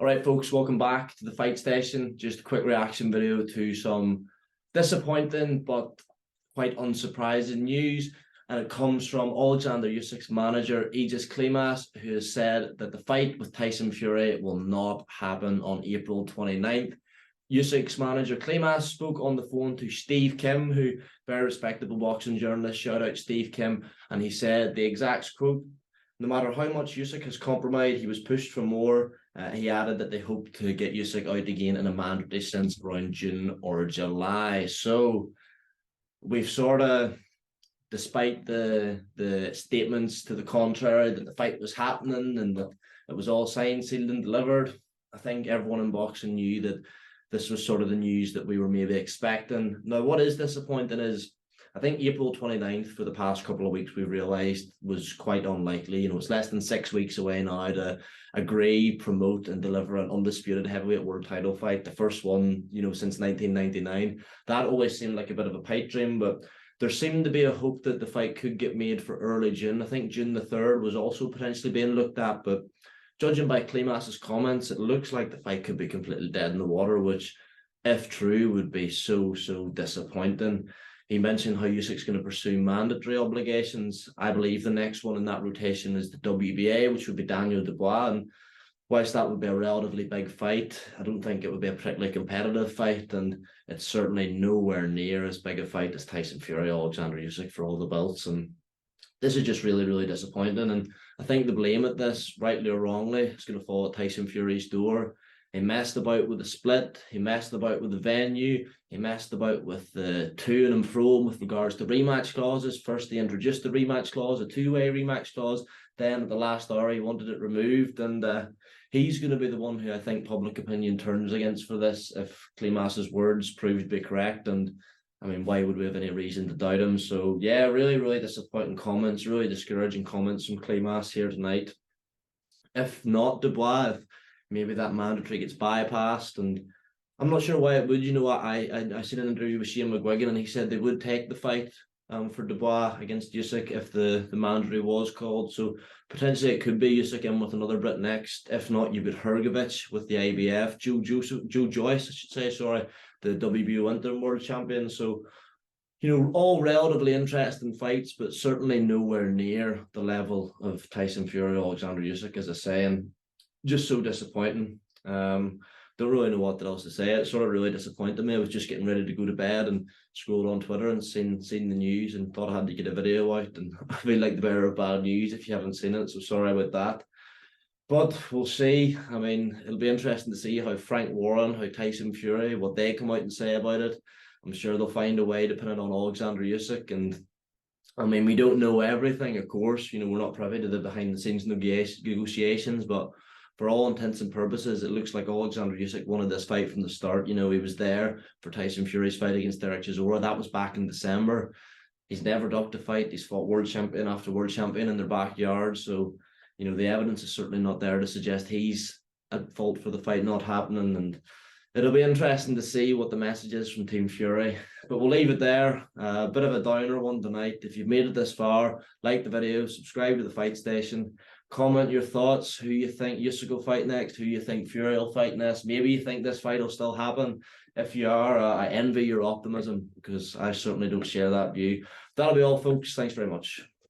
Alright folks, welcome back to the Fight Station. Just a quick reaction video to some disappointing but quite unsurprising news. And it comes from Oleksandr Usyk's manager, Klimas, who has said that the fight with Tyson Fury will not happen on April 29th. Usyk's manager, Klimas, spoke on the phone to Steve Kim, who very respectable boxing journalist. Shout out Steve Kim. And he said the exact quote: "No matter how much Usyk has compromised, he was pushed for more." He added that they hope to get Usyk out again in a mandatory sense around June or July. So we've sort of, despite the statements to the contrary that the fight was happening and that it was all signed, sealed and delivered, I think everyone in boxing knew that this was sort of the news that we were maybe expecting. Now, what is disappointing is I think April 29th for the past couple of weeks we've realised was quite unlikely. It's less than 6 weeks away now to agree, promote and deliver an undisputed heavyweight world title fight. The first one, since 1999. That always seemed like a bit of a pipe dream, but there seemed to be a hope that the fight could get made for early June. I think June the 3rd was also potentially being looked at, but judging by Klimas's comments, it looks like the fight could be completely dead in the water, which, if true, would be so disappointing. He mentioned how Usyk's going to pursue mandatory obligations. I believe the next one in that rotation is the WBA, which would be Daniel Dubois. And whilst that would be a relatively big fight, I don't think it would be a particularly competitive fight. And it's certainly nowhere near as big a fight as Tyson Fury or Oleksandr Usyk for all the belts. And this is just really disappointing. And I think the blame at this, rightly or wrongly, is going to fall at Tyson Fury's door. He messed about with the split. He messed about with the venue. He messed about with the to and fro with regards to rematch clauses. First, they introduced the rematch clause, a two-way rematch clause. Then at the last hour, he wanted it removed. And he's going to be the one who I think public opinion turns against for this if Klimas's words prove to be correct. And I mean, why would we have any reason to doubt him? So yeah, really disappointing comments, really discouraging comments from Klimas here tonight. If not Dubois, if maybe that mandatory gets bypassed, and I'm not sure why it would. I seen an interview with Shane McGuigan and he said they would take the fight for Dubois against Usyk if the mandatory was called. So potentially it could be Usyk in with another Brit next. If not, you've got Hrgovic with the IBF, Joe Joyce, I should say, sorry, the WBO interim world champion. So all relatively interesting fights, but certainly nowhere near the level of Tyson Fury or Oleksandr Usyk, as I say. And just so disappointing. Don't really know what else to say. It sort of really disappointed me. I was just getting ready to go to bed and scrolled on Twitter and seen the news and thought I had to get a video out, and I feel like the bearer of bad news if you haven't seen it, so sorry about that. But we'll see. I mean, it'll be interesting to see how Frank Warren, how Tyson Fury, what they come out and say about it. I'm sure they'll find a way to put it on Oleksandr Usyk. And I mean, we don't know everything, of course. We're not privy to the behind-the-scenes negotiations, but for all intents and purposes, it looks like Oleksandr Usyk wanted this fight from the start. He was there for Tyson Fury's fight against Derek Chisora. That was back in December. He's never ducked a fight. He's fought world champion after world champion in their backyard. So, the evidence is certainly not there to suggest he's at fault for the fight not happening. And it'll be interesting to see what the message is from Team Fury. But we'll leave it there. A bit of a downer one tonight. If you've made it this far, like the video, subscribe to the Fight Station. Comment your thoughts, who you think Usyk will fight next, who you think Fury will fight next. Maybe you think this fight will still happen. If you are, I envy your optimism because I certainly don't share that view. That'll be all, folks. Thanks very much.